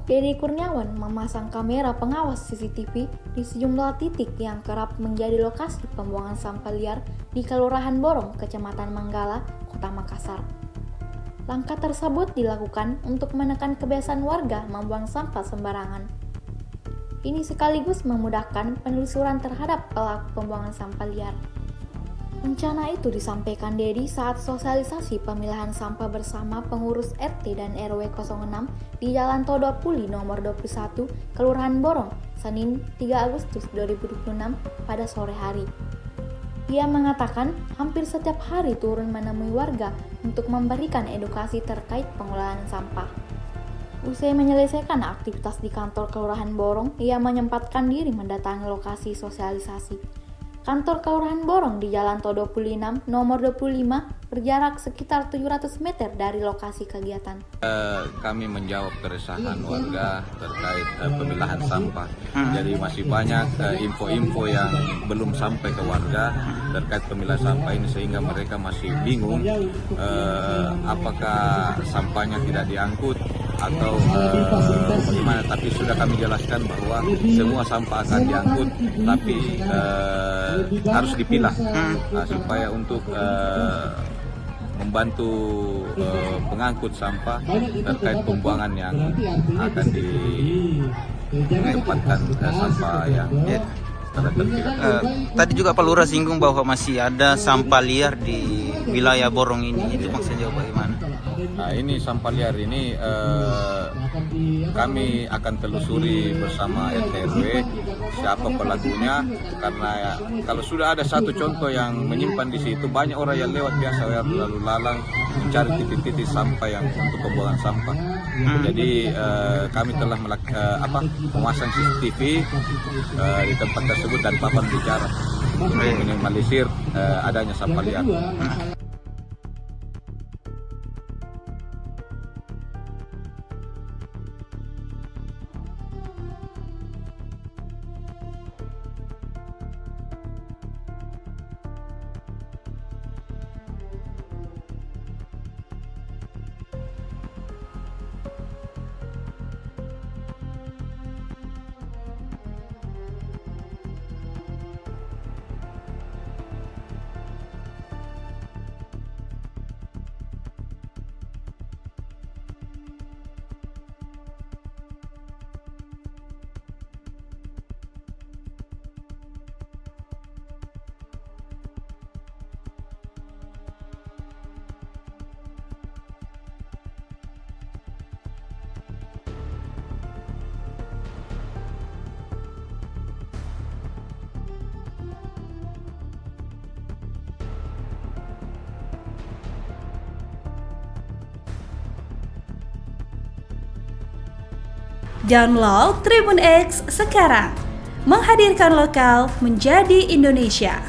Deddy Kurniawan memasang kamera pengawas CCTV di sejumlah titik yang kerap menjadi lokasi pembuangan sampah liar di Kelurahan Borong, Kecamatan Manggala, Kota Makassar. Langkah tersebut dilakukan untuk menekan kebiasaan warga membuang sampah sembarangan. Ini sekaligus memudahkan penelusuran terhadap pelaku pembuangan sampah liar. Rencana itu disampaikan Deddy saat sosialisasi pemilahan sampah bersama pengurus RT dan RW 06 di Jalan Todo Puli nomor 21, Kelurahan Borong, Senin 3 Agustus 2026 pada sore hari. Ia mengatakan hampir setiap hari turun menemui warga untuk memberikan edukasi terkait pengolahan sampah. Usai menyelesaikan aktivitas di kantor Kelurahan Borong, ia menyempatkan diri mendatangi lokasi sosialisasi. Kantor Kelurahan Borong di Jalan Todo Puli 6 nomor 25 berjarak sekitar 700 meter dari lokasi kegiatan. Kami menjawab keresahan warga terkait pemilahan sampah. Jadi masih banyak info-info yang belum sampai ke warga terkait pemilahan sampah ini, sehingga mereka masih bingung apakah sampahnya tidak diangkut atau bagaimana. Tapi sudah kami jelaskan bahwa semua sampah akan diangkut, tapi harus dipilah supaya untuk membantu pengangkut sampah terkait pembuangan yang akan ditempatkan sampah yang tadi juga Pak Lurah singgung bahwa masih ada sampah liar di wilayah Borong ini. Itu maksudnya bagaimana? Nah, ini sampah liar ini kami akan telusuri bersama RT RW siapa pelakunya, karena kalau sudah ada satu contoh yang menyimpan di situ, banyak orang yang lewat biasa lalu lalang mencari titik-titik sampah yang untuk pembuangan sampah. Jadi kami telah memasang CCTV di tempat tersebut dan papan bicara untuk minimalisir adanya sampah liar. Download Tribun X sekarang, menghadirkan lokal menjadi Indonesia.